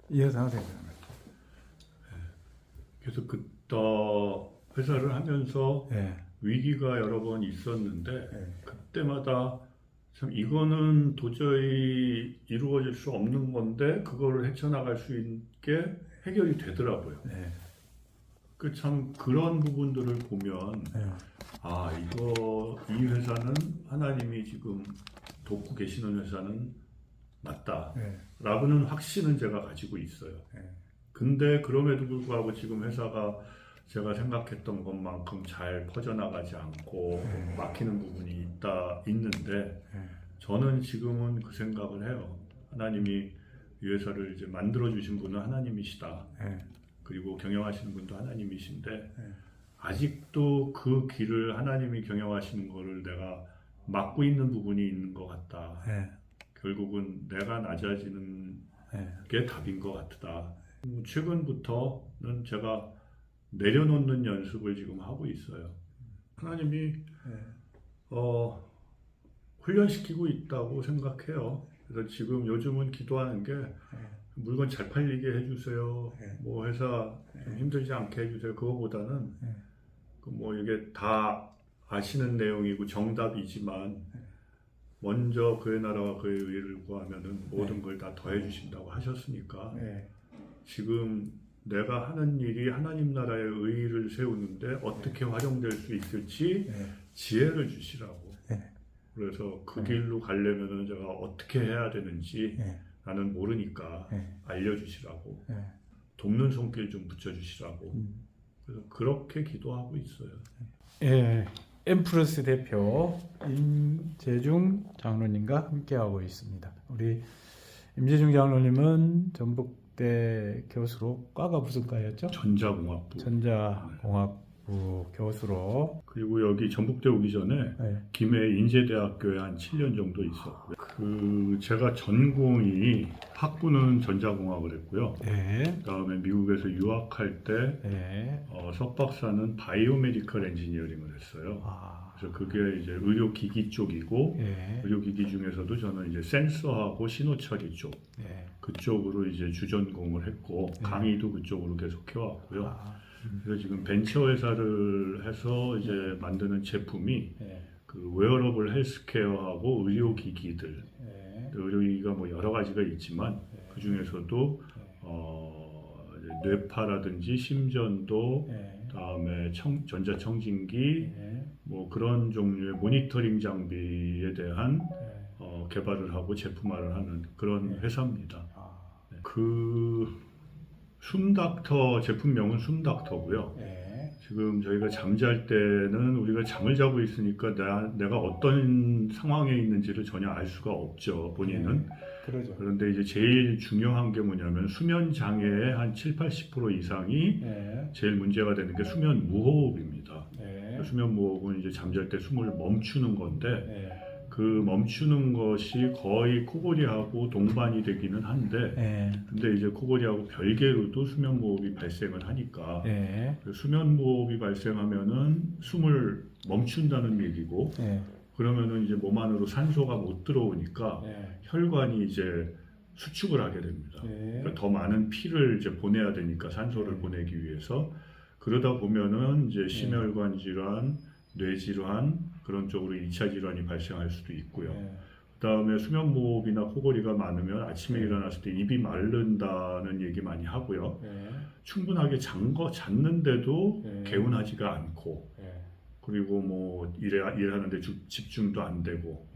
이해서 하세요. 그래서 회사를 하면서 예. 위기가 여러 번 있었는데 예. 그때마다 참 이거는 도저히 이루어질 수 없는 건데 그거를 헤쳐나갈 수 있게 해결이 되더라고요. 예. 그 참 그런 부분들을 보면 예. 이 회사는 하나님이 지금 돕고 계시는 회사는 맞다 예. 라고는 확신은 제가 가지고 있어요. 예. 근데 그럼에도 불구하고 지금 회사가 제가 생각했던 것만큼 잘 퍼져나가지 않고 막히는 부분이 있는데 저는 지금은 그 생각을 해요. 하나님이 이 회사를 이제 만들어 주신 분은 하나님이시다. 그리고 경영하시는 분도 하나님이신데 아직도 그 길을 하나님이 경영하시는 거를 내가 막고 있는 부분이 있는 것 같다. 결국은 내가 낮아지는 게 답인 것 같다. 최근부터는 제가 내려놓는 연습을 지금 하고 있어요. 하나님이 훈련시키고 있다고 생각해요. 그래서 지금 요즘은 기도하는 게 물건 잘 팔리게 해주세요. 뭐 회사 좀 힘들지 않게 해주세요. 그거보다는 뭐 이게 다 아시는 내용이고 정답이지만 먼저 그의 나라와 그의 의를 구하면은 모든 걸 다 더해 주신다고 하셨으니까 지금 내가 하는 일이 하나님 나라의 의의를 세우는데 어떻게 활용될 수 있을지 지혜를 주시라고. 그래서 그 길로 가려면은 제가 어떻게 해야 되는지 나는 모르니까 알려주시라고. 돕는 손길 좀 붙여주시라고. 그래서 그렇게 기도하고 있어요. 예. 엠프러스 대표 임재중 장로님과 함께하고 있습니다. 우리 임재중 장로님은 전북대 교수로, 과가 무슨 과였죠? 전자공학부. 전자공학부 교수로. 그리고 여기 전북대 오기 전에 김해 인제대학교에 한 7년 정도 있었고요. 제가 전공이 학부는 전자공학을 했고요. 그다음에 미국에서 유학할 때 석박사는 바이오메디컬 엔지니어링을 했어요. 그래서 그게 이제 의료기기 쪽이고 의료기기 중에서도 저는 이제 센서하고 신호처리 쪽 그쪽으로 이제 주전공을 했고 강의도 그쪽으로 계속 해왔고요. 그래서 지금 벤처 회사를 해서 이제 만드는 제품이 그 웨어러블 헬스케어하고 의료기기들, 의료기기가 뭐 여러 가지가 있지만 그 중에서도 뇌파라든지 심전도, 다음에 전자청진기, 뭐 그런 종류의 모니터링 장비에 대한 개발을 하고 제품화를 하는 그런 회사입니다. 숨닥터 제품명은 숨닥터고요. 지금 저희가 잠잘 때는 우리가 잠을 자고 있으니까 내가 어떤 상황에 있는지를 전혀 알 수가 없죠, 본인은. 그런데 이제 제일 중요한 게 뭐냐면 수면 장애의 한 70~80% 이상이 제일 문제가 되는 게 수면 무호흡입니다. 수면 무호흡은 이제 잠잘 때 숨을 멈추는 건데 그 멈추는 것이 거의 코골이하고 동반이 되기는 한데 근데 이제 코골이하고 별개로도 수면 무호흡이 발생을 하니까 수면 무호흡이 발생하면은 숨을 멈춘다는 얘기고 그러면은 이제 몸 안으로 산소가 못 들어오니까 혈관이 이제 수축을 하게 됩니다. 그러니까 더 많은 피를 이제 보내야 되니까 산소를 보내기 위해서 그러다 보면은 이제 심혈관 질환, 뇌질환 그런 쪽으로 2차 질환이 발생할 수도 있고요. 그다음에 수면 무호흡이나 코골이가 많으면 아침에 일어났을 때 입이 마른다는 얘기 많이 하고요. 충분하게 잤는데도 개운하지가 않고 그리고 뭐 일하는데 집중도 안 되고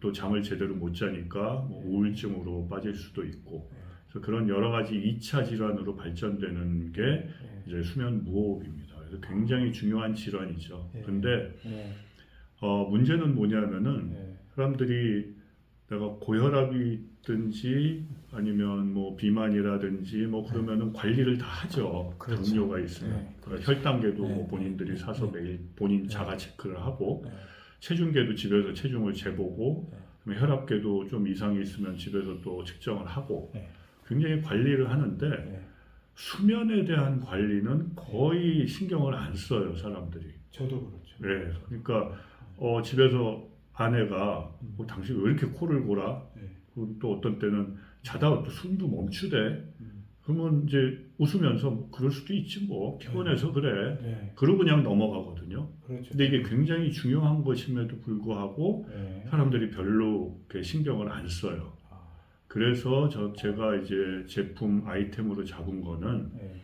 또 잠을 제대로 못 자니까 뭐 우울증으로 빠질 수도 있고 그래서 그런 여러 가지 2차 질환으로 발전되는 게 이제 수면 무호흡입니다. 그래서 굉장히 중요한 질환이죠. 근데 문제는 뭐냐면은 사람들이 내가 고혈압이든지 아니면 뭐 비만이라든지 뭐 그러면은 관리를 다 하죠. 당뇨가 있으면 그러니까 혈당계도 뭐 본인들이 사서 매일 본인 자가 체크를 하고 체중계도 집에서 체중을 재보고 혈압계도 좀 이상이 있으면 집에서 또 측정을 하고 굉장히 관리를 하는데 수면에 대한 관리는 거의 신경을 안 써요, 사람들이. 저도 그렇죠. 네, 그러니까 집에서 아내가 당신 왜 이렇게 코를 골아? 또 어떤 때는 자다가 또 숨도 멈추대. 그러면 이제 웃으면서 뭐 그럴 수도 있지 뭐 피곤해서 그래. 네. 그러고 그냥 넘어가거든요. 그렇죠. 근데 이게 굉장히 중요한 것임에도 불구하고 네. 사람들이 별로 이렇게 신경을 안 써요. 그래서 제가 이제 제품 아이템으로 잡은 거는 네.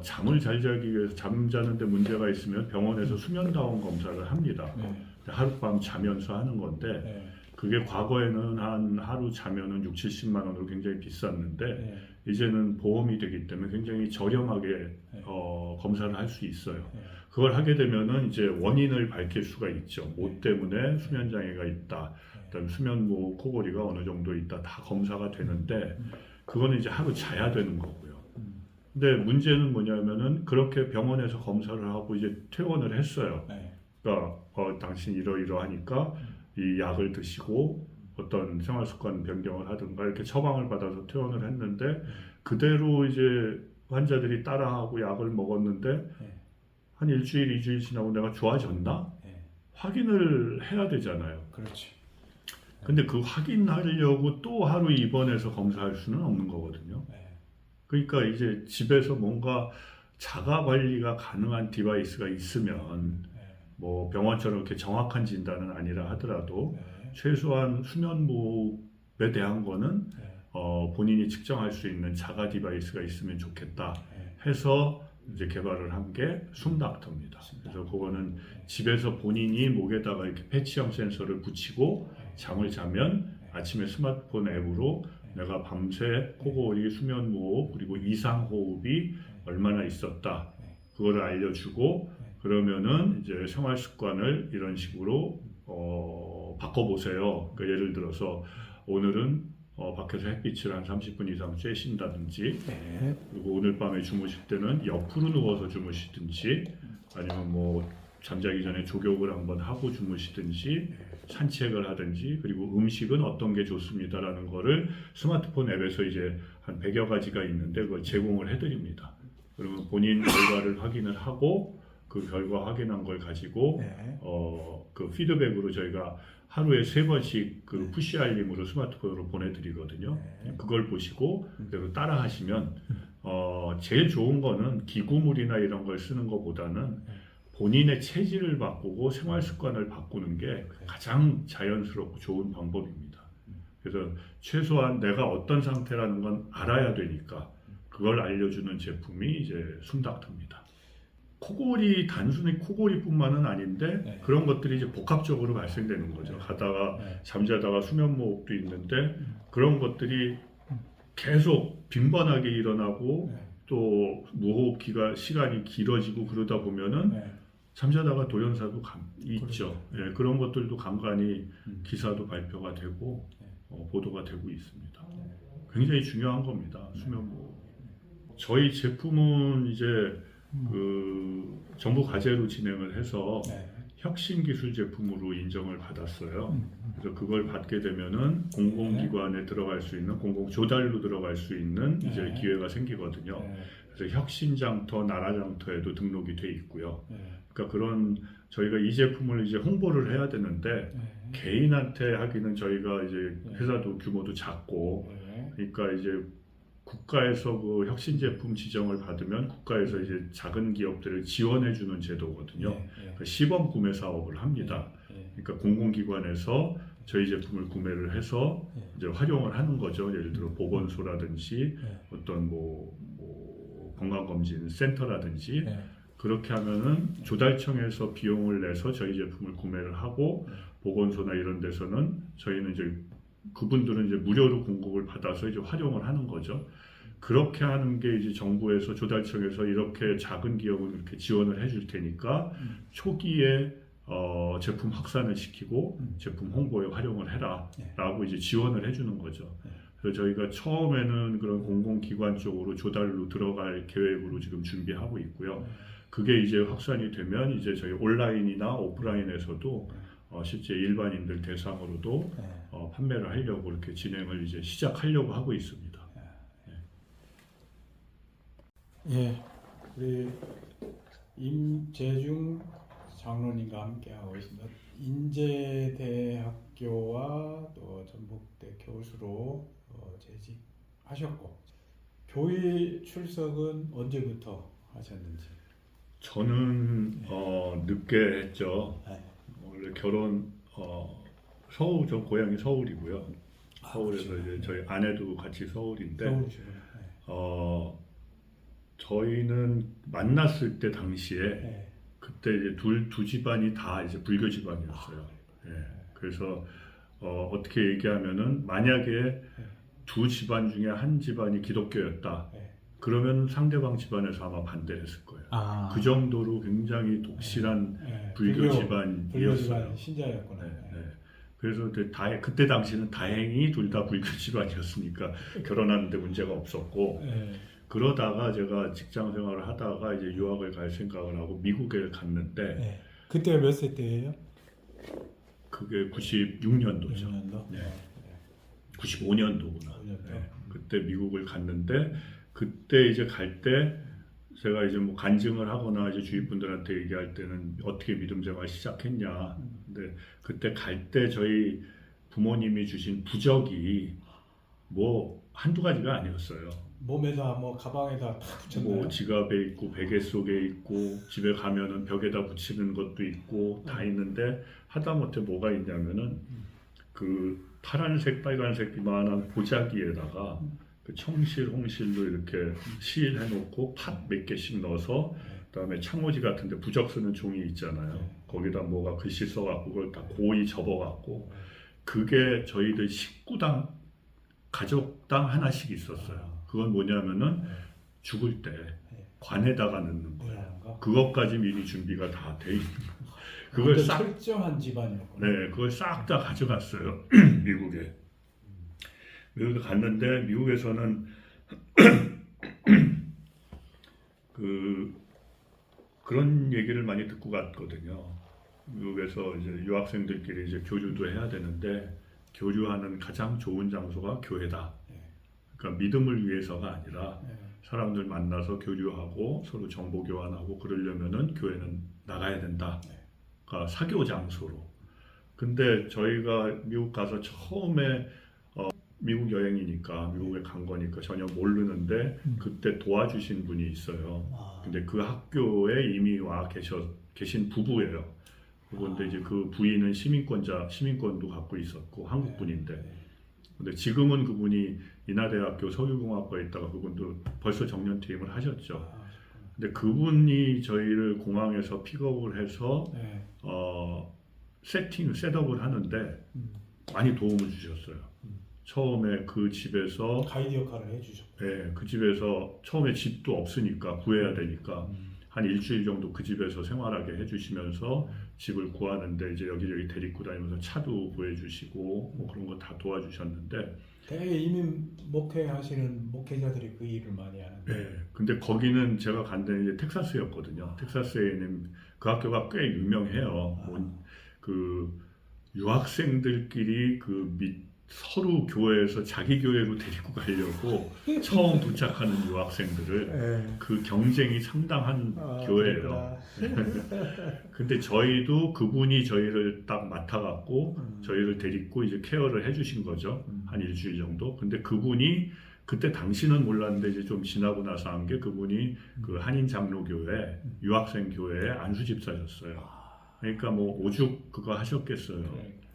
잠을 잘 자기 위해서 잠 자는데 문제가 있으면 병원에서 수면다운 검사를 합니다. 네. 하룻밤 자면서 하는 건데 네. 그게 과거에는 한 하루 자면은 6, 70만 원으로 굉장히 비쌌는데 네. 이제는 보험이 되기 때문에 굉장히 저렴하게 네. 검사를 할 수 있어요. 네. 그걸 하게 되면은 이제 원인을 밝힐 수가 있죠. 뭐 때문에 수면 장애가 있다. 그다음에 수면무 코골이가 어느 정도 있다. 다 검사가 되는데 그거는 이제 하루 자야 되는 거고요. 근데 문제는 뭐냐면은 그렇게 병원에서 검사를 하고 이제 퇴원을 했어요. 네. 그러니까 당신 이러이러하니까 이 약을 드시고 어떤 생활 습관 변경을 하든가 이렇게 처방을 받아서 퇴원을 했는데 그대로 이제 환자들이 따라하고 약을 먹었는데 한 일주일, 2주일 지나고 내가 좋아졌나? 확인을 해야 되잖아요. 그렇지. 근데 그 확인하려고 또 하루 입원해서 검사할 수는 없는 거거든요. 그러니까 이제 집에서 뭔가 자가 관리가 가능한 디바이스가 있으면 뭐 병원처럼 이렇게 정확한 진단은 아니라 하더라도 최소한 수면무호흡에 대한 거는 본인이 측정할 수 있는 자가 디바이스가 있으면 좋겠다 해서 이제 개발을 한 게 숨닥터입니다. 그래서 그거는 집에서 본인이 목에다가 이렇게 패치형 센서를 붙이고 잠을 자면 아침에 스마트폰 앱으로 내가 밤새 코골이, 수면무호흡 그리고 이상호흡이 얼마나 있었다 그거를 알려주고 그러면은 이제 생활 습관을 이런 식으로 바꿔보세요. 그러니까 예를 들어서 오늘은 밖에서 햇빛을 한 30분 이상 쬐신다든지 그리고 오늘 밤에 주무실 때는 옆으로 누워서 주무시든지 아니면 뭐 잠자기 전에 족욕을 한번 하고 주무시든지 산책을 하든지 그리고 음식은 어떤 게 좋습니다라는 거를 스마트폰 앱에서 이제 한 100여 가지가 있는데 그걸 제공을 해드립니다. 그러면 본인 결과를 확인을 하고 그 결과 확인한 걸 가지고 그 피드백으로 저희가 하루에 3번씩 그 푸시 알림으로 스마트폰으로 보내드리거든요. 그걸 보시고 그대로 따라 하시면 제일 좋은 거는 기구물이나 이런 걸 쓰는 것보다는 본인의 체질을 바꾸고 생활 습관을 바꾸는 게 가장 자연스럽고 좋은 방법입니다. 그래서 최소한 내가 어떤 상태라는 건 알아야 되니까 그걸 알려주는 제품이 이제 숨닥터입니다. 코골이 단순히 코골이뿐만은 아닌데 그런 것들이 이제 복합적으로 발생되는 거죠. 가다가 잠자다가 수면무호흡도 있는데 그런 것들이 계속 빈번하게 일어나고 또 무호흡 시간이 길어지고 그러다 보면은 잠자다가 돌연사도 있죠. 그런 것들도 간간히 기사도 발표가 되고 보도가 되고 있습니다. 굉장히 중요한 겁니다. 수면무호흡. 저희 제품은 이제 그 정부 과제로 진행을 해서 혁신 기술 제품으로 인정을 받았어요. 그래서 그걸 받게 되면은 공공기관에 들어갈 수 있는 공공 조달로 들어갈 수 있는 이제 기회가 생기거든요. 그래서 혁신장터, 나라장터에도 등록이 돼 있고요. 그러니까 그런 저희가 이 제품을 이제 홍보를 해야 되는데 개인한테 하기는 저희가 이제 회사도 규모도 작고 그러니까 이제 국가에서 그 혁신 제품 지정을 받으면 국가에서 이제 작은 기업들을 지원해 주는 제도거든요. 그러니까 시범 구매 사업을 합니다. 그러니까 공공기관에서 저희 제품을 구매를 해서 이제 활용을 하는 거죠. 예를 들어 보건소라든지 어떤 뭐 건강검진 센터라든지 그렇게 하면은 조달청에서 비용을 내서 저희 제품을 구매를 하고 보건소나 이런 데서는 저희는 이제 그분들은 이제 무료로 공급을 받아서 이제 활용을 하는 거죠. 그렇게 하는 게 이제 정부에서 조달청에서 이렇게 작은 기업은 이렇게 지원을 해줄 테니까 초기에 제품 확산을 시키고 제품 홍보에 활용을 해라라고 이제 지원을 해주는 거죠. 그래서 저희가 처음에는 그런 공공기관 쪽으로 조달로 들어갈 계획으로 지금 준비하고 있고요. 그게 이제 확산이 되면 이제 저희 온라인이나 오프라인에서도 실제 일반인들 대상으로도 판매를 하려고 이렇게 진행을 이제 시작하려고 하고 있습니다. 예, 우리 임재중 장로님과 함께 하고 있습니다. 인제대학교와 또 전북대 교수로 재직하셨고 교회 출석은 언제부터 하셨는지? 저는 늦게 했죠. 네. 원래 결혼 서울, 저 고향이 서울이고요. 서울에서 그렇죠. 이제 저희 아내도 같이 서울인데 서울이시구나. 저희는 만났을 때 당시에 네. 그때 이제 두 집안이 다 이제 불교 집안이었어요. 예. 그래서 어떻게 얘기하면은 만약에 두 집안 중에 한 집안이 기독교였다. 네. 그러면 상대방 집안에서 아마 반대를 했을 거예요. 아, 그 정도로 굉장히 독실한 네. 불교 불교 집안이었어요. 집안 신자였구나. 네, 네. 그래서 그때 당시는 다행히 둘 다 불교 집안이었으니까 결혼하는데 문제가 없었고, 네. 그러다가 제가 직장 생활을 하다가 이제 유학을 갈 생각을 하고 미국에 갔는데 네. 그때가 몇 세 때예요? 그게 96년도죠. 6년도? 네. 95년도구나. 5년도? 네. 그때 미국을 갔는데 그때 이제 갈 때 제가 이제 뭐 간증을 하거나 이제 주위 분들한테 얘기할 때는 어떻게 믿음 생활 시작했냐. 근데 그때 갈 때 저희 부모님이 주신 부적이 뭐 한두 가지가 아니었어요. 몸에다 뭐 가방에다 다 붙였나요? 뭐 지갑에 있고 베개 속에 있고 집에 가면은 벽에다 붙이는 것도 있고 다 있는데 하다못해 뭐가 있냐면은 그 파란색 빨간색 이만한 보자기에다가 그 청실 홍실로 이렇게 실해놓고 팥 몇 개씩 넣어서 그다음에 창호지 같은데 부적 쓰는 종이 있잖아요. 거기다 뭐가 글씨 써갖고 그걸 다 고이 접어갖고 그게 저희들 식구당 가족당 하나씩 있었어요. 그건 뭐냐면은 죽을 때 관에다가 넣는 거예요. 그것까지 미리 준비가 다 돼 있는 거예요. 그걸 싹 철저한 집안이었구나. 네, 그걸 싹 다 가져갔어요. 미국에. 미국에 갔는데 미국에서는 그런 얘기를 많이 듣고 갔거든요. 미국에서 이제 유학생들끼리 이제 교류도 해야 되는데 교류하는 가장 좋은 장소가 교회다. 그러니까 믿음을 위해서가 아니라 사람들 만나서 교류하고 서로 정보 교환하고 그러려면은 교회는 나가야 된다. 그러니까 사교 장소로. 근데 저희가 미국 가서 처음에 미국 여행이니까 미국에 간 거니까 전혀 모르는데 그때 도와주신 분이 있어요. 근데 그 학교에 이미 와 계신 부부예요. 그런데 이제 그 부인은 시민권도 갖고 있었고 한국 분인데. 근데 지금은 그분이 인하대학교 서울공학과에 있다가 그분도 벌써 정년 퇴임을 하셨죠. 근데 그분이 저희를 공항에서 픽업을 해서 셋업을 하는데 많이 도움을 주셨어요. 처음에 그 집에서 가이드 역할을 해주셨고. 네, 그 집에서 처음에 집도 없으니까 구해야 되니까 한 일주일 정도 그 집에서 생활하게 해주시면서 집을 구하는데 이제 여기저기 데리고 다니면서 차도 구해주시고 뭐 그런 거 다 도와주셨는데 대개 이민 목회하시는 목회자들이 그 일을 많이 하는데. 네, 근데 거기는 제가 간 데는 이제 텍사스였거든요. 텍사스에는 그 학교가 꽤 유명해요. 그 유학생들끼리 서로 교회에서 자기 교회로 데리고 가려고 처음 도착하는 유학생들을 그 경쟁이 상당한 교회예요. 근데 저희도 그분이 저희를 딱 맡아갖고 저희를 데리고 이제 케어를 해주신 거죠. 한 일주일 정도. 근데 그분이 그때 당시는 몰랐는데 이제 좀 지나고 나서 한 게 그분이 그 한인 장로교회 유학생 교회의 안수 집사셨어요. 그러니까 뭐 오죽 그거 하셨겠어요.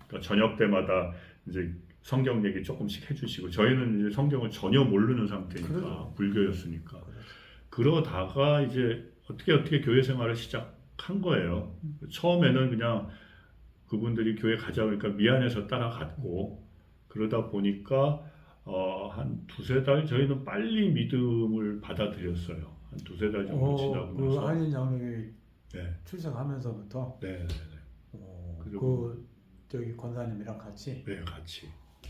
그러니까 저녁 때마다 이제 성경 얘기 조금씩 해주시고 저희는 이제 성경을 전혀 모르는 상태니까 그렇죠. 불교였으니까 그렇죠. 그러다가 이제 어떻게 교회 생활을 시작한 거예요. 처음에는 그냥 그분들이 교회 가자 그러니까 미안해서 따라갔고 그러다 보니까 한 두세 달 저희는 빨리 믿음을 받아들였어요. 한 두세 달 정도 지나고 그 나서 한인 장로교회 네. 출석하면서부터 네. 그 저기 권사님이랑 같이. 네, 같이.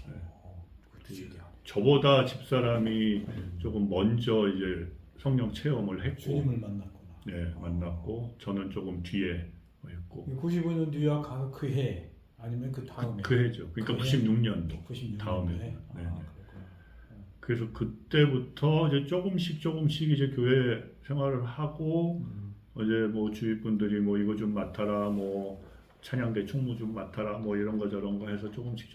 네. 그것도 신기하네. 저보다 집사람이 조금 먼저 이제 성령 체험을 했고 주님을 만났구나. 네, 만났고 저는 조금 뒤에 했고 95년 뉴욕 가서 그 해 아니면 그 다음에 그 해죠. 그러니까 96년도 96년도에 다음에. 네. 그렇구나. 그래서 그때부터 이제 조금씩 이제 교회 생활을 하고 이제 뭐 주위 분들이 뭐 이거 좀 맡아라 뭐 찬양대 총무 좀 맡아라 뭐 이런 거 저런 거 해서 조금씩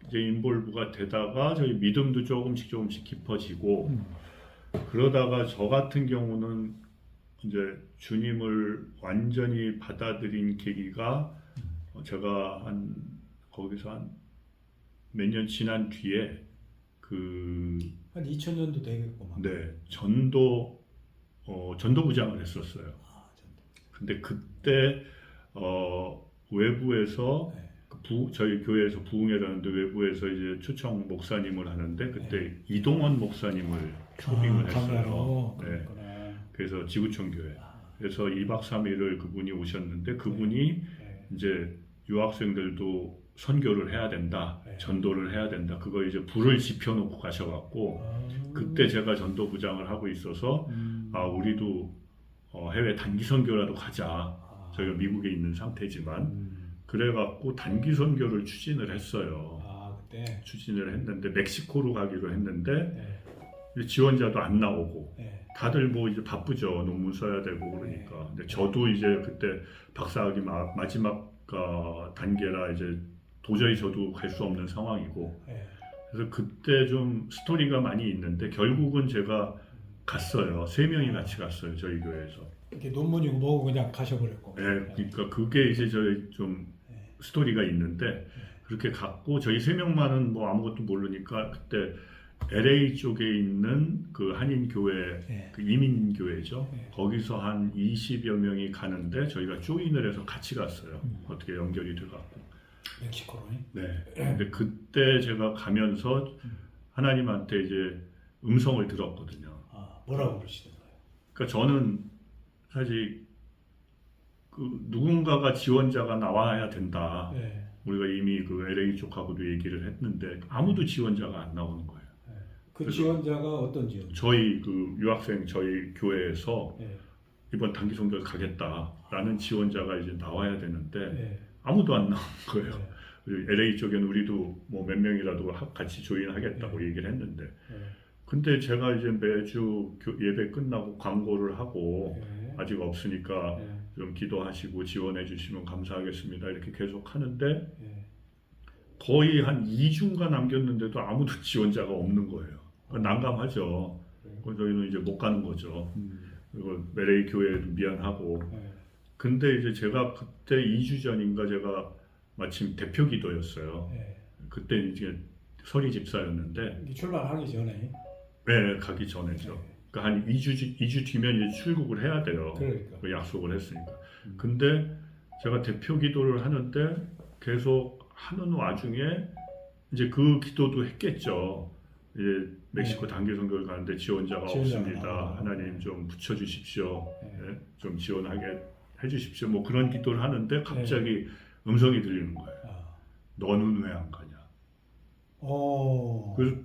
이제 인볼브가 되다가 저희 믿음도 조금씩 깊어지고 그러다가 저 같은 경우는 이제 주님을 완전히 받아들인 계기가 제가 한 거기서 한 몇 년 지난 뒤에 그 한 2000년도 되겠구만. 네, 전도부장을 했었어요. 아, 전도. 근데 그때 외부에서 네. 저희 교회에서 부흥회라는데 외부에서 이제 초청 목사님을 하는데 그때 네. 이동원 목사님을 초빙을 했어요. 강야로. 네. 그렇구나. 그래서 지구촌 교회. 아, 그래서 2박 3일을 그분이 오셨는데 그분이 네. 이제 유학생들도 선교를 해야 된다, 네. 전도를 해야 된다. 그거 이제 불을 지펴놓고 가셔갖고 그때 제가 전도부장을 하고 있어서 우리도 해외 단기 선교라도 가자. 저희가 미국에 있는 상태지만 그래갖고 단기 선교를 추진을 했어요. 그때. 추진을 했는데 멕시코로 가기로 했는데 네. 지원자도 안 나오고 네. 다들 뭐 이제 바쁘죠. 논문 써야 되고 그러니까. 근데 저도 이제 그때 박사학위 마지막 단계라 이제 도저히 저도 갈 수 없는 상황이고. 네. 그래서 그때 좀 스토리가 많이 있는데 결국은 제가 갔어요. 3명이 같이 갔어요. 저희 교회에서. 이렇게 논문이고 뭐고 그냥 가셔버렸고. 네, 그러니까 그게 이제 저희 좀 스토리가 있는데 그렇게 갔고 저희 3명만은 뭐 아무것도 모르니까 그때 LA 쪽에 있는 그 한인 교회, 네. 그 이민 교회죠. 네. 거기서 한 20여 명이 가는데 저희가 조인을 해서 같이 갔어요. 어떻게 연결이 돼갖고. 멕시코로. 네. 근데 그때 제가 가면서 하나님한테 이제 음성을 들었거든요. 뭐라고 그러시던가요? 그러니까 저는 사실 그 누군가가 지원자가 나와야 된다. 네. 우리가 이미 그 LA 쪽하고도 얘기를 했는데 아무도 지원자가 안 나오는 거예요. 그 지원자가 어떤 지원자? 저희 그 유학생 저희 교회에서 네. 이번 단기 선교를 가겠다라는 지원자가 이제 나와야 되는데 네. 아무도 안 나온 거예요. 네. 그리고 LA 쪽에는 우리도 뭐 몇 명이라도 같이 조인하겠다고 얘기를 했는데 네. 근데 제가 이제 매주 예배 끝나고 광고를 하고 네. 아직 없으니까 네. 좀 기도하시고 지원해 주시면 감사하겠습니다. 이렇게 계속 하는데 네. 거의 한 2주가 남겼는데도 아무도 지원자가 없는 거예요. 난감하죠. 그래서 저희는 이제 못 가는 거죠. 그리고 LA 교회에도 미안하고. 네. 근데 이제 제가 그때 2주 전인가 제가 마침 대표 기도였어요. 네. 그때 이제 서리 집사였는데 이게 출발하기 전에. 네, 가기 전에죠. 그러니까 한 2주 뒤면 이제 출국을 해야 돼요. 그러니까. 그 약속을 했으니까. 근데 제가 대표 기도를 하는데 계속 하는 와중에 이제 그 기도도 했겠죠. 이제 멕시코 단기 선교를 가는데 지원자가 없습니다. 하나님 좀 붙여주십시오. 네, 좀 지원하게 해주십시오. 뭐 그런 기도를 하는데 갑자기 음성이 들리는 거예요. 너는 왜 안 가냐? 그래서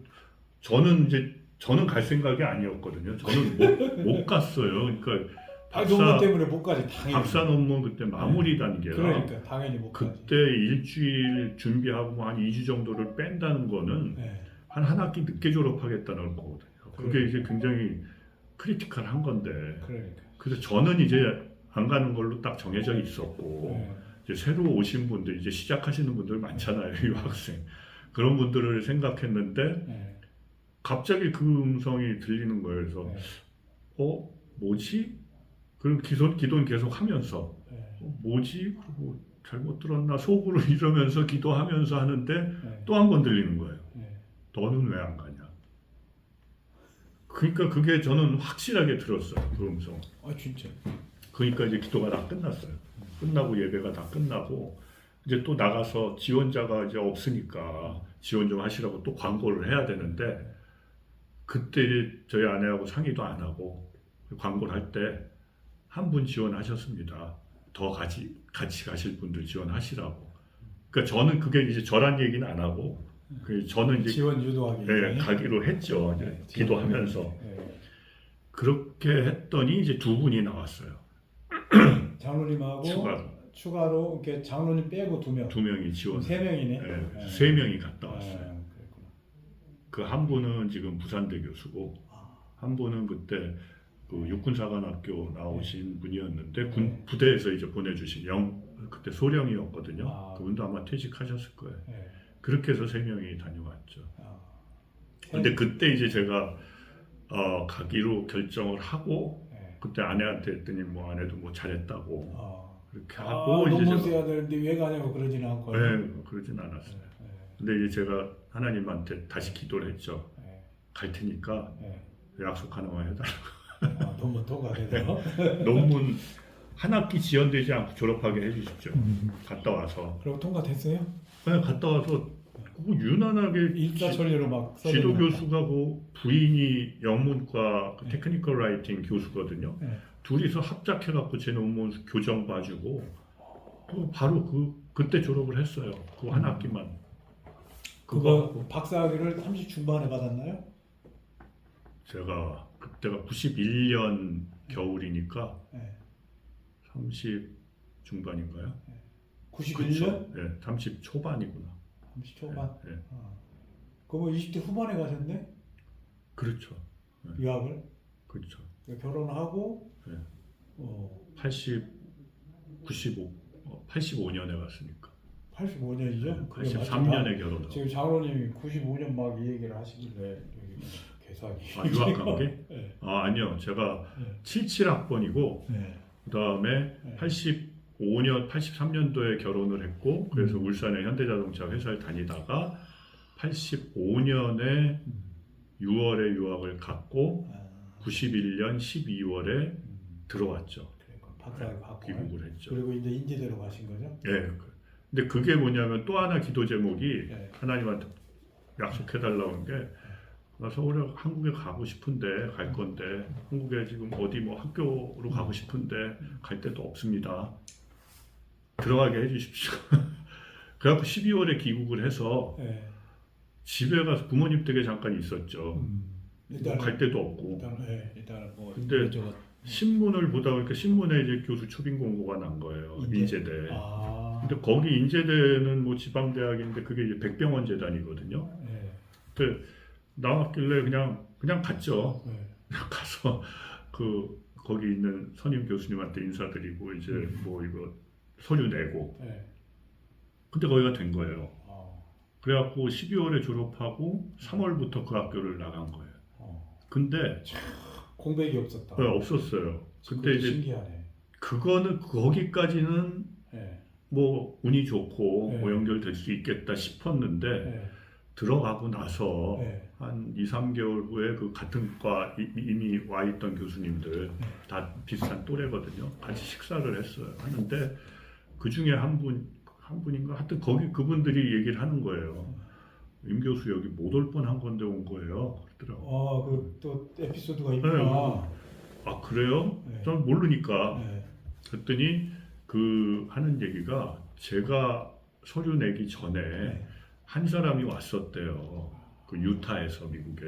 저는 갈 생각이 아니었거든요. 저는 못 갔어요. 그러니까 논문 때문에 못 가지 당연히. 박사 논문 그때 마무리 단계라. 그러니까 당연히 못 가지. 그때 일주일 준비하고 뭐 한 2주 정도를 뺀다는 거는 한 학기 늦게 졸업하겠다는 거거든요. 그게 이제 굉장히 크리티컬한 건데. 그러니까. 그래서 저는 이제 안 가는 걸로 딱 정해져 있었고 이제 새로 오신 분들 이제 시작하시는 분들 많잖아요. 유학생. 그런 분들을 생각했는데 갑자기 그 음성이 들리는 거예요. 그래서 뭐지? 그럼 기도는 계속 하면서 뭐지? 그리고 잘못 들었나 속으로 이러면서 기도하면서 하는데 또 한 번 들리는 거예요. 너는 왜 안 가냐? 그러니까 그게 저는 확실하게 들었어요. 그 음성. 진짜. 그러니까 이제 기도가 다 끝났어요. 끝나고 예배가 다 끝나고 이제 또 나가서 지원자가 이제 없으니까 지원 좀 하시라고 또 광고를 해야 되는데 그때 저희 아내하고 상의도 안 하고 광고를 할 때 한 분 지원하셨습니다. 더 같이 가실 분들 지원하시라고. 그러니까 저는 그게 이제 저란 얘기는 안 하고 저는 이제 지원 유도하기 가기로 했죠. 이제 기도하면서 그렇게 했더니 이제 2분이 나왔어요. 장로님하고 추가로 이렇게 장로님 빼고 2명. 2명이 지원. 3명이네. 네, 3명이 갔다 왔어요. 그랬구나. 그 한 분은 지금 부산대 교수고 한 분은 그때 그 육군사관학교 나오신 분이었는데 부대에서 이제 보내주신 그때 소령이었거든요. 그분도 아마 퇴직하셨을 거예요. 그렇게 해서 3명이 다녀왔죠. 근데 그때 이제 제가 가기로 결정을 하고 예. 그때 아내한테 했더니 뭐 아내도 뭐 잘했다고 그렇게 아, 하고 이제 논문 제가 써야 되는데 왜 가냐고 그러지는 않고. 그러진 않았어요. 예. 근데 이제 제가 하나님한테 다시 기도를 했죠. 예. 갈 테니까 예. 약속 하나만 해달라고. 논문 통과돼서. 논문 한 학기 지연되지 않고 졸업하게 해주십시오. 갔다 와서. 그리고 통과됐어요? 갔다 와서 그거 유난하게 일사천리로 막 지도 써졌나? 교수가 뭐 부인이 영문과 네. 테크니컬 라이팅 교수거든요. 네. 둘이서 합작해갖고 제 논문 교정 봐주고 또 바로 그때 졸업을 했어요. 그 한 학기만. 그거 하고 박사학위를 30 중반에 받았나요? 제가 그때가 91년 겨울이니까 네. 30 중반인가요? 91년? 네, 30 초반이구나. 30 초반. 네, 네. 그러면 20대 후반에 가셨네? 그렇죠. 유학을? 그렇죠. 결혼하고 네. 85년에 갔으니까. 85년이죠? 83년에 결혼하고. 지금 장로님이 95년 막 이 얘기를 하시길래 여기 계산이. 유학 관계? 네. 아니요. 제가 네. 77학번이고 네. 그다음에 네. 83년도에 결혼을 했고 그래서 울산의 현대자동차 회사에 다니다가 85년에 6월에 유학을 갔고 91년 12월에 들어왔죠. 그러니까 박사학위 받고 귀국을 했죠. 그리고 이제 인제대로 가신 거죠? 예. 근데 그게 뭐냐면 또 하나 기도 제목이 네. 하나님한테 약속해달라는 게 나 서울에 한국에 가고 싶은데 갈 건데 한국에 지금 어디 뭐 학교로 가고 싶은데 갈 데도 없습니다. 들어가게 해주십시오. 그래갖고 12월에 귀국을 해서 네. 집에 가서 부모님 댁에 잠깐 있었죠. 일단 갈 데도 없고. 일단 뭐 근데 이것저것, 신문을 보다 보니까 신문에 이제 교수 초빙 공고가 난 거예요. 인제대. 근데 거기 인제대는 뭐 지방대학인데 그게 이제 백병원 재단이거든요. 네. 근데 나왔길래 그냥 갔죠. 네. 가서 거기 있는 선임 교수님한테 인사드리고 이제 뭐 이거 서류 내고. 네. 근데 거기가 된 거예요. 그래갖고 12월에 졸업하고 3월부터 그 학교를 나간 거예요. 근데 공백이 없었다. 없었어요. 근데 이제 신기하네. 그거는 거기까지는 네. 뭐 운이 좋고 네. 뭐 연결될 수 있겠다 싶었는데 네. 들어가고 나서 네. 한 2, 3개월 후에 그 같은 과 이미 와 있던 교수님들 다 비슷한 또래거든요. 같이 식사를 했어요. 하는데 그 중에 한 분인가 하여튼 거기 그분들이 얘기를 하는 거예요. 임 교수 여기 못 올 뻔한 건데 온 거예요. 그러더라고. 그 또 에피소드가 있구나. 아 그래요? 네. 전 모르니까. 네. 그랬더니 그 하는 얘기가 제가 서류 내기 전에 네. 한 사람이 왔었대요. 그 유타에서 미국에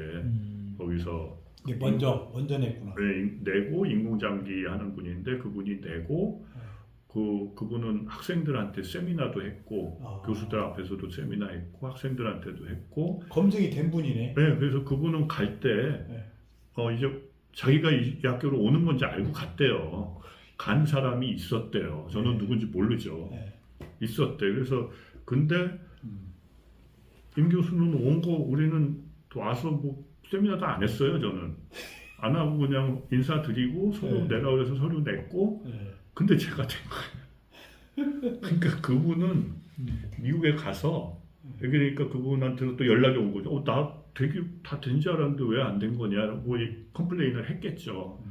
거기서 이게 먼저 냈구나. 내고 인공장기 하는 분인데 그분이 내고 그분은 학생들한테 세미나도 했고 교수들 앞에서도 세미나 했고 학생들한테도 했고 검증이 된 분이네. 네, 그래서 그분은 갈 때 이제 자기가 이 학교로 오는 건지 알고 갔대요. 간 사람이 있었대요. 저는 누군지 모르죠. 있었대. 그래서 근데 임 교수는 온 거 우리는 와서 뭐 세미나도 안 했어요. 저는 안 하고 그냥 인사드리고 서류 내라 그래서 서류 냈고 근데 제가 된 거예요. 그러니까 그분은 미국에 가서 그러니까 그분한테도 또 연락이 온 거죠. 나 되게 다 된 줄 알았는데 왜 안 된 거냐고 컴플레인을 했겠죠.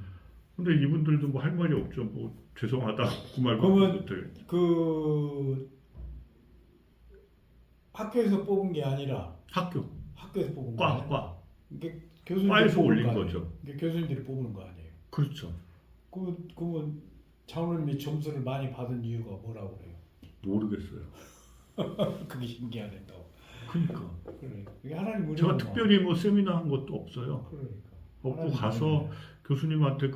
근데 이분들도 뭐 할 말이 없죠. 뭐 죄송하다 그 말고. 그러면 그 학교에서 뽑은 게 아니라 학교에서 뽑은 거 아니에요? 과. 이게 교수님들이 과에서 뽑은 올린 거 아니에요? 거죠. 이게 교수님들이 뽑는 거 아니에요? 그렇죠. 그러면 장로님이 점수를 많이 받은 이유가 뭐라고 그래요? 모르겠어요. 그게 신기하다고. 그러니까. 그래. 이게 하나님 은혜구나. 제가 특별히 뭐 세미나 한 것도 없어요. 그러니까. 없고 가서 교수님한테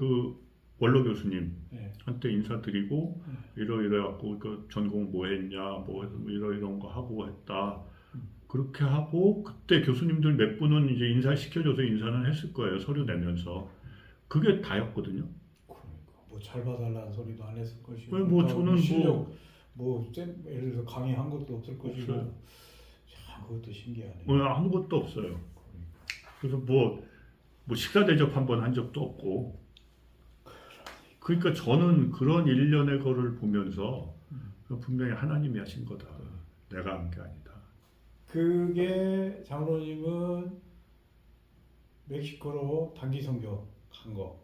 원로 교수님한테 인사드리고 이러갖고 그 전공 뭐 했냐 뭐 이런 거 하고 했다. 그렇게 하고 그때 교수님들 몇 분은 이제 인사시켜줘서 인사는 했을 거예요. 서류 내면서. 그게 다였거든요. 그러니까 뭐 잘 봐달라는 소리도 안 했을 것이고. 뭐 저는 실력 예를 들어서 강의한 것도 없을 것이고. 참 그것도 신기하네. 아무것도 없어요. 그래서 뭐 뭐 식사 대접 한 번 한 적도 없고. 그러니까 저는 그런 일련의 거를 보면서 분명히 하나님이 하신 거다. 내가 한 게 아니다. 그게 장로님은 멕시코로 단기 선교 간 거.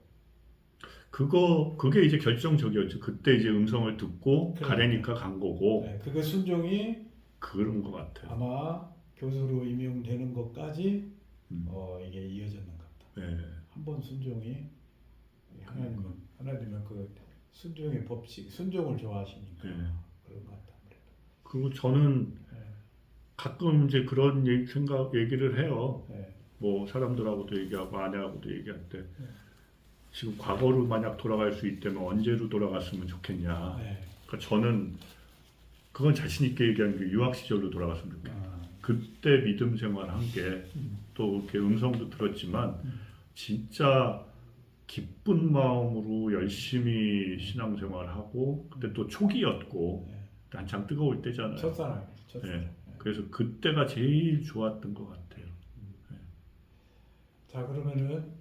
그게 이제 결정적이었죠. 그때 이제 음성을 듣고 그러니까. 가래니까 간 거고. 네, 그게 순종이 그런 것 같아요. 아마 교수로 임용되는 것까지 음. 이게 이어졌는 것 같다. 네. 한번 순종이 하나님은 그 순종의 법칙, 순종을 좋아하시니까 네. 그런 것 같다. 그리고 저는 네. 가끔 이제 그런 얘기를 해요. 네. 뭐 사람들하고도 얘기하고 아내하고도 얘기할 때 네. 지금 과거로 만약 돌아갈 수 있다면 언제로 돌아갔으면 좋겠냐. 네. 그러니까 저는 그건 자신 있게 얘기하는 게 유학 시절로 돌아갔으면 좋겠다. 그때 믿음 생활한 게 또 이렇게 음성도 들었지만 진짜 기쁜 마음으로 열심히 신앙생활하고 그때 또 초기였고 네. 한창 뜨거울 때잖아요. 첫사랑. 네. 그래서 그때가 제일 좋았던 것 같아요. 자, 그러면은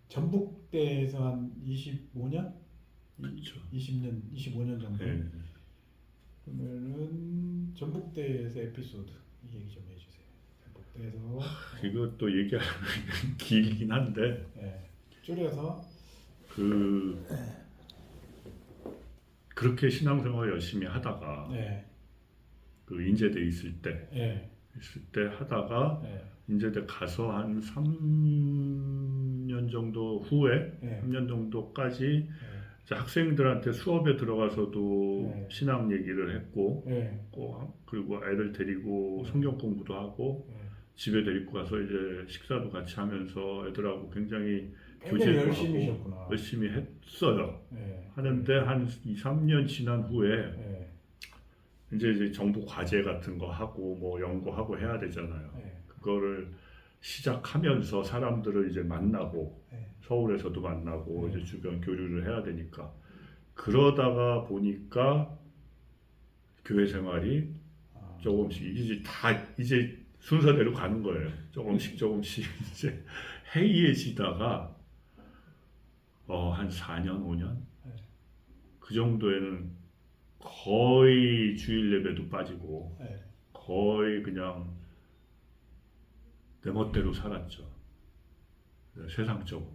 전북대에서 한 25년? 그렇죠. 20년, 25년 정도. 네. 그러면은 전북대에서 에피소드 얘기 좀 해주세요. 전북대에서 이것도 얘기하면 길긴 한데 네. 줄여서 그렇게 신앙생활 열심히 하다가 네. 그 인제대 있을 때 하다가 네. 인제대 가서 한 3년 정도 후에 네. 3년 정도까지 네. 이제 학생들한테 수업에 들어가서도 네. 신앙 얘기를 했고 네. 그리고 애들 데리고 성경 공부도 하고 네. 집에 데리고 가서 이제 식사도 같이 하면서 애들하고 굉장히 굉장히 교제도 열심히셨구나. 하고 열심히 했어요. 네. 하는데 한 2, 3년 지난 후에 네. 이제 정부 과제 같은 거 하고 뭐 연구하고 해야 되잖아요. 네. 그거를 시작하면서 사람들을 이제 만나고 네. 서울에서도 만나고 네. 이제 주변 교류를 해야 되니까 그러다가 보니까 교회 생활이 조금씩 이제 순서대로 가는 거예요. 조금씩 이제 해이해지다가 한 4년 5년 네. 그 정도에는 거의 주일 예배도 빠지고 네. 거의 그냥 내 멋대로 살았죠. 세상적으로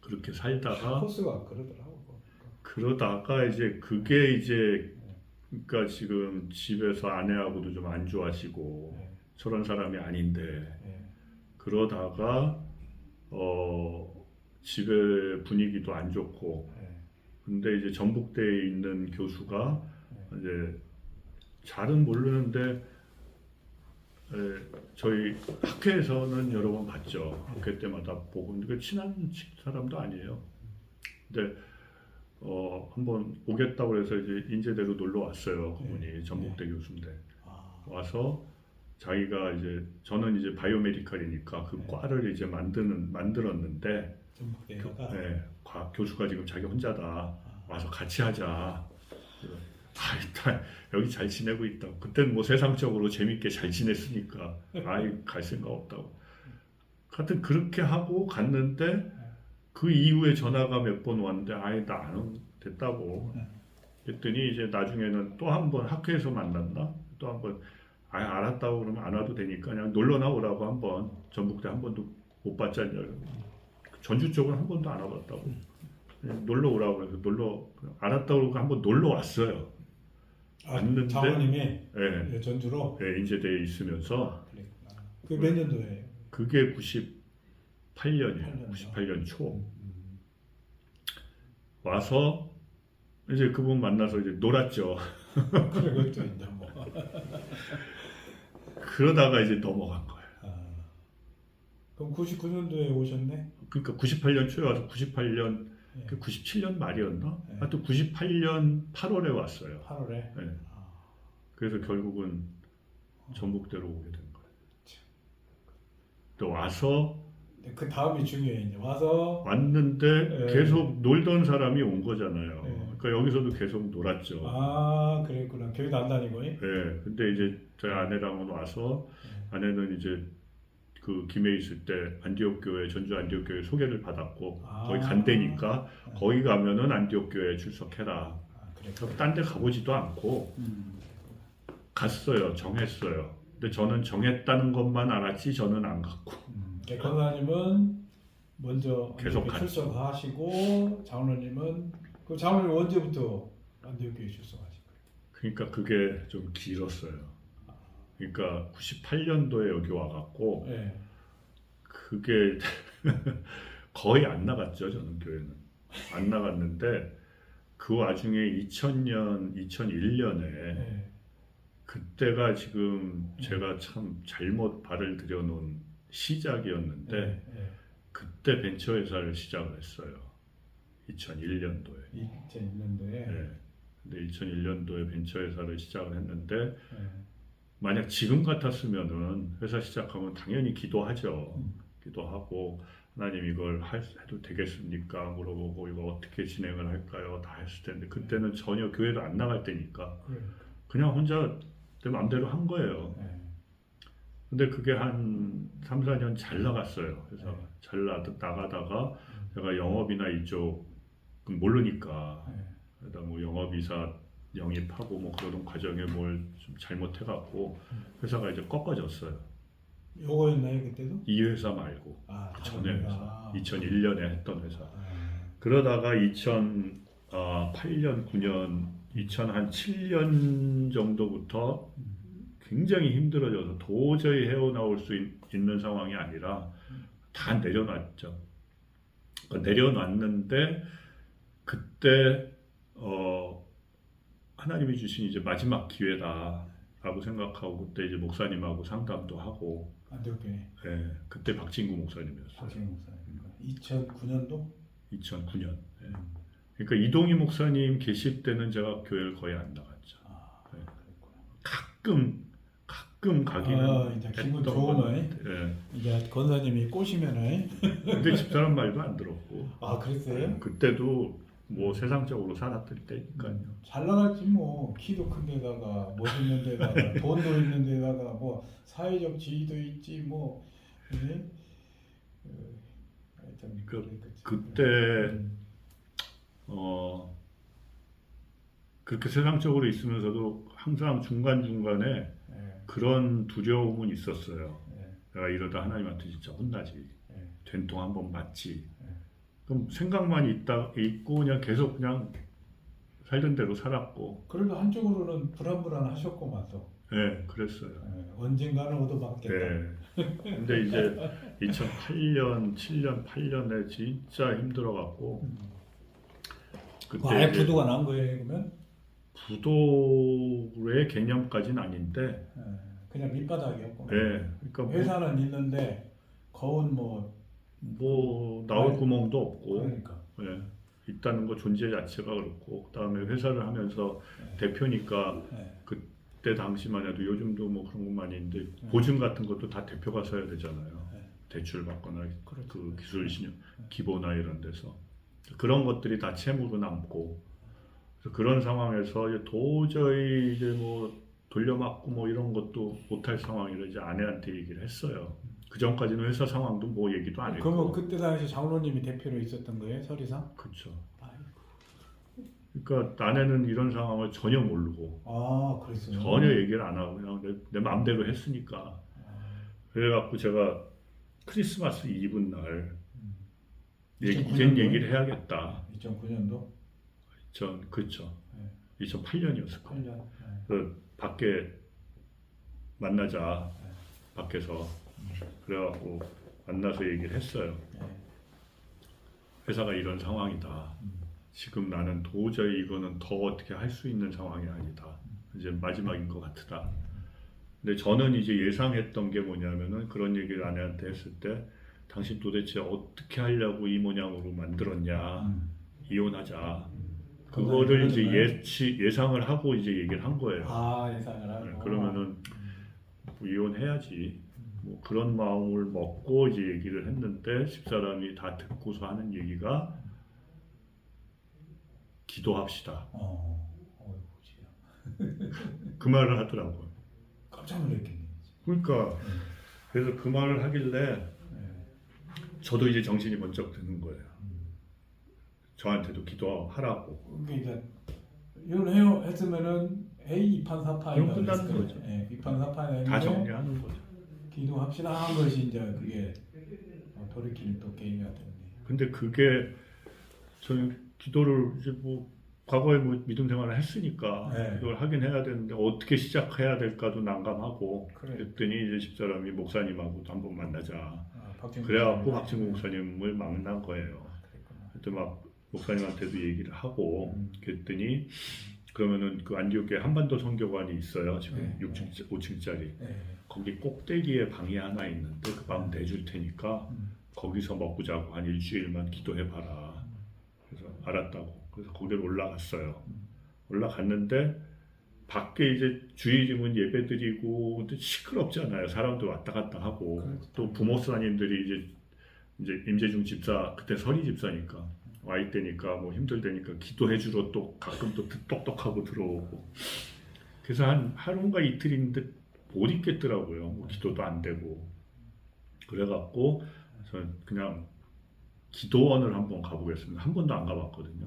그렇게 살다가 코스가 그러더라고. 그러다가 이제 그게 이제 그러니까 지금 집에서 아내하고도 좀 안 좋아하시고 네. 저런 사람이 아닌데 네. 그러다가 집의 분위기도 안 좋고 네. 근데 이제 전북대에 있는 교수가 이제 잘은 모르는데 저희 학회에서는 여러 번 봤죠. 학회 때마다 보고 근데 친한 사람도 아니에요. 근데 한번 오겠다고 해서 이제 인제대로 놀러 왔어요. 그분이 전북대 교수인데 와서 자기가 이제 저는 이제 바이오메디컬이니까 그 과를 이제 만들었는데 교수가 지금 자기 혼자다 와서 같이 하자. 일단 여기 잘 지내고 있다고. 그때는 뭐 세상적으로 재밌게 잘 지냈으니까 갈 생각 없다고. 하여튼 그렇게 하고 갔는데 그 이후에 전화가 몇 번 왔는데 나 안 됐다고. 그랬더니 이제 나중에는 또 한 번 학회에서 만났나? 또 한 번 알았다고 그러면 안 와도 되니까 그냥 놀러 나오라고 한번 전북대 한 번도 못 봤잖아요. 전주 쪽은 한 번도 안 와봤다고. 놀러 오라고 해서 알았다고 그러고 한번 놀러 왔어요. 왔는데 장모님이 네, 전주로 인제대에 있으면서 그 몇 년도예요? 그게 98년이에요. 98년 초 와서 이제 그분 만나서 이제 놀았죠. 그것도 이제 뭐 그러다가 이제 넘어간 거예요. 그럼 99년도에 오셨네? 그러니까 98년 초에 와서 98년 97년 말이었나? 하여튼 98년 8월에 왔어요. 8월에? 네. 그래서 결국은 전북대로 오게 된 거예요. 또 와서 그 다음이 중요해. 이제 와서 왔는데 계속 놀던 사람이 온 거잖아요. 그러니까 여기서도 계속 놀았죠. 그랬구나. 교회도 안 다니고. 네. 근데 이제 저희 아내랑은 와서 아내는 이제 그 김해 있을 때 안디옥 교회 전주 안디옥 교회 소개를 받았고 아. 거기 간대니까 거기 가면은 안디옥 교회에 출석해라. 그랬구나. 딴 데 가보지도 않고 갔어요. 정했어요. 근데 저는 정했다는 것만 알았지 저는 안 갔고. 권사님은 먼저 계속 안디옥교회 갔죠. 출석하시고 장로님은 그 장로님 언제부터 안디옥교회 출석하신 거예요? 그러니까 그게 좀 길었어요. 그러니까 98년도에 여기 와갖고 네. 그게 거의 안 나갔죠. 저는 교회는 안 나갔는데 그 와중에 2000년, 2001년에 네. 그때가 지금 제가 참 잘못 발을 들여놓은 시작이었는데 네. 그때 벤처회사를 시작을 했어요. 2001년도에. 2001년도에. 네. 근데 2001년도에 벤처회사를 시작을 했는데 네. 만약 지금 같았으면은 회사 시작하면 당연히 기도하죠. 기도하고 하나님 이걸 해도 되겠습니까? 물어보고 이거 어떻게 진행을 할까요? 다 했을 텐데 그때는 전혀 교회도 안 나갈 때니까 그냥 혼자 내 마음대로 한 거예요. 네. 근데 그게 한 3, 4년 잘 나갔어요. 그래서 네. 잘 나가다가 제가 영업이나 이쪽은 모르니까 네. 그러다 뭐 영업이사 영입하고 뭐 그러던 과정에 뭘 좀 잘못해갖고 회사가 이제 꺾어졌어요. 요거였나요 그때도? 이 회사 말고 아, 그 전에 회사, 아. 2001년에 했던 회사. 아. 그러다가 2008년, 9년, 2007년 정도부터 굉장히 힘들어져서 도저히 헤어나올 수 있는 상황이 아니라 다 내려놨죠. 그러니까 내려놨는데 그때 하나님이 주신 이제 마지막 기회다라고 생각하고 그때 이제 목사님하고 상담도 하고 안디옥교회. 예, 그때 박진구 목사님이었어요. 박진구 목사님. 2009년도? 2009년. 예. 그러니까 이동희 목사님 계실 때는 제가 교회를 거의 안 나갔죠. 아, 네. 그랬구나. 가끔 가기는 이제 기분 했던 좋으네. 것 같아요. 예. 이제 권사님이 꼬시면은. 근데 집사람 말도 안 들었고. 아, 그랬어요? 그때도 뭐 세상적으로 살았을 때니까요. 잘 나갔지 뭐. 키도 큰 데다가 멋있는 데다가 돈도 있는 데다가 뭐 사회적 지위도 있지 뭐. 네? 하여튼 그때 그렇게 세상적으로 있으면서도 항상 중간중간에 네. 그런 두려움은 있었어요. 네. 내가 이러다 하나님한테 진짜 혼나지. 네. 된통 한번 맞지. 네. 그럼 생각만 있고 그냥 계속 그냥 살던 대로 살았고. 그래도 한쪽으로는 불안하셨고만 또. 네, 그랬어요. 언젠가는 얻어맞겠다. 네. 근데 이제 2008년, 7년, 8년에 진짜 힘들어갖고 그때 아예 이제 부도가 난 거예요 그러면? 부도의 개념까지는 아닌데, 그냥 밑바닥이었고. 네, 그러니까 회사는 있는데 거운 뭐 나올 구멍도 없고, 그러니까. 네, 있다는 거 존재 자체가 그렇고, 그다음에 회사를 하면서 대표니까 그때 당시만 해도 요즘도 뭐 그런 것만 있는데 보증 같은 것도 다 대표가 서야 되잖아요. 대출 받거나 그렇죠. 그 기술 신용 기보나 이런 데서 그런 것들이 다 채무로 남고. 그래서 그런 상황에서 이제 도저히 이제 뭐 돌려막고 뭐 이런 것도 못할 상황이라 이제 아내한테 얘기를 했어요. 그 전까지는 회사 상황도 뭐 얘기도 안 했고. 그러면 그때 당시 장로님이 대표로 있었던 거예요, 설이상? 그렇죠. 그러니까 아내는 이런 상황을 전혀 모르고 그랬어요. 전혀 얘기를 안 하고 그냥 내 마음대로 했으니까. 그래갖고 제가 크리스마스 이브 날 이젠 얘기를 해야겠다. 2009년도? 그렇죠. 2008년이었을 거예요. 8년. 그 밖에 만나자. 밖에서 그래갖고 만나서 얘기를 했어요. 회사가 이런 상황이다. 지금 나는 도저히 이거는 더 어떻게 할 수 있는 상황이 아니다. 이제 마지막인 것 같다. 근데 저는 이제 예상했던 게 뭐냐면은 그런 얘기를 아내한테 했을 때 당신 도대체 어떻게 하려고 이 모양으로 만들었냐. 이혼하자. 그거를 이제 예상을 하고 이제 얘기를 한 거예요. 예상을 하고. 그러면은 뭐 이혼해야지. 뭐 그런 마음을 먹고 이제 얘기를 했는데 집사람이 다 듣고서 하는 얘기가 기도합시다. 그 말을 하더라고요. 깜짝 놀랐겠네. 그러니까 그래서 그 말을 하길래 예. 저도 이제 정신이 번쩍 드는 거예요. 저한테도 기도하라고. 그러니까 이혼해요 했으면은 A 이판사판이 그럼 끝나는 거죠. 예, 이판사판이 다 정리하는 거죠. 기도합시다 한 것이 이제 그게 돌이키는 또 게임이 되는데. 근데 그게 저는 기도를 이제 뭐 과거에 뭐 믿음 생활을 했으니까 네. 기도를 하긴 해야 되는데 어떻게 시작해야 될까도 난감하고 그래. 그랬더니 이제 집사람이 목사님하고도 한번 만나자. 박진구 그래갖고 목사님. 박진구 목사님을 만난 거예요. 그랬구나. 그때 막 목사님한테도 얘기를 하고 음. 그랬더니 그러면은 그 안디옥에 한반도 선교관이 있어요. 지금 네. 6층, 5층짜리. 예. 거기 꼭대기에 방이 하나 있는데 그 방 내줄 테니까 거기서 먹고 자고 한 일주일만 기도해봐라. 그래서 알았다고. 그래서 거기로 올라갔어요. 올라갔는데 밖에 이제 주일이면 예배드리고 근데 시끄럽잖아요. 사람도 왔다 갔다 하고 그렇죠. 또 부목사님들이 이제 임재중 집사 그때 설이 집사니까 와 있대니까 뭐 힘들대니까 기도해주러 또 가끔 또 똑똑하고 들어오고 그래서 한 하루인가 이틀인데 못 있겠더라고요. 뭐 기도도 안 되고 그래갖고 저는 그냥 기도원을 한번 가보겠습니다. 한 번도 안 가봤거든요.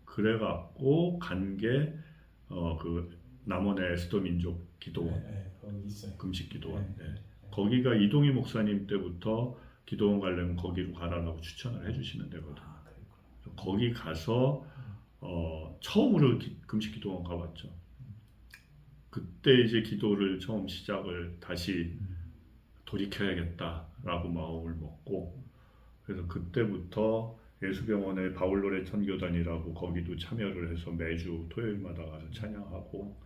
그래갖고 간 게 그 남원의 에스더 민족 기도원 거기 있어요. 금식 기도원. 네. 예. 거기가 이동희 목사님 때부터 기도원 가려면 거기로 가라라고 추천을 해주시는 데거든요. 아, 그랬구나. 거기 가서 처음으로 금식 기도원 가봤죠. 그때 이제 기도를 처음 시작을 다시 돌이켜야겠다라고 마음을 먹고 그래서 그때부터 예수병원의 바울로레 천교단이라고 거기도 참여를 해서 매주 토요일마다 가서 찬양하고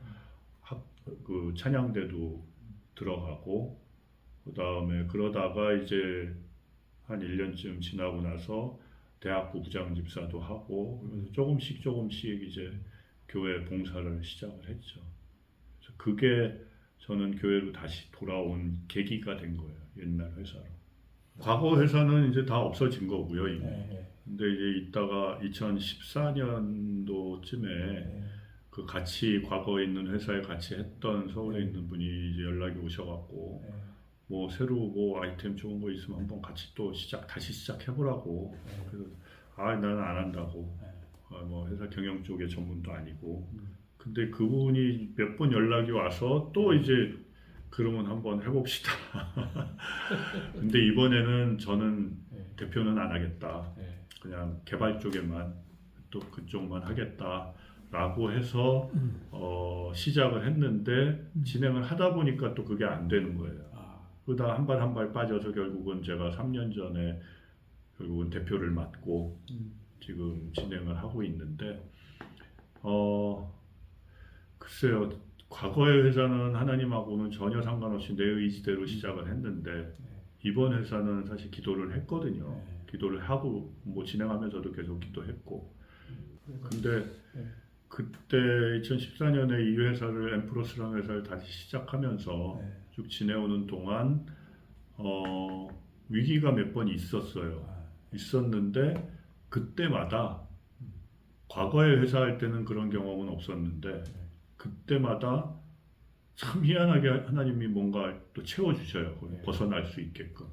그 찬양대도 들어가고 그 다음에 그러다가 이제 한 1년쯤 지나고 나서 대학부 부장집사도 하고 그래서 조금씩 이제 교회 봉사를 시작을 했죠. 그래서 그게 저는 교회로 다시 돌아온 계기가 된 거예요. 옛날 회사로. 과거 회사는 이제 다 없어진 거고요. 이미. 근데 이제 이따가 2014년도쯤에 그 같이 과거에 있는 회사에 같이 했던 서울에 있는 분이 이제 연락이 오셔갖고 뭐 새로 뭐 아이템 좋은 거 있으면 한번 같이 또 다시 시작해보라고. 그래서 나는 안 한다고. 뭐 회사 경영 쪽에 전문도 아니고. 근데 그분이 몇 번 연락이 와서 또 이제 그러면 한번 해봅시다. 근데 이번에는 저는 대표는 안 하겠다. 그냥 개발 쪽에만 또 그쪽만 하겠다라고 해서 시작을 했는데 진행을 하다 보니까 또 그게 안 되는 거예요. 그러다 한 발 빠져서 결국은 제가 3년 전에 결국은 대표를 맡고 지금 진행을 하고 있는데 글쎄요. 과거의 회사는 하나님하고는 전혀 상관없이 내 의지대로 시작을 했는데 이번 회사는 사실 기도를 했거든요. 기도를 하고 뭐 진행하면서도 계속 기도했고 근데 그때 2014년에 이 회사를 엠프로스라는 회사를 다시 시작하면서 쭉 지내오는 동안 위기가 몇 번 있었는데 그때마다 과거에 회사 할 때는 그런 경험은 없었는데 그때마다 참 희한하게 하나님이 뭔가 또 채워주셔요. 벗어날 수 있게끔.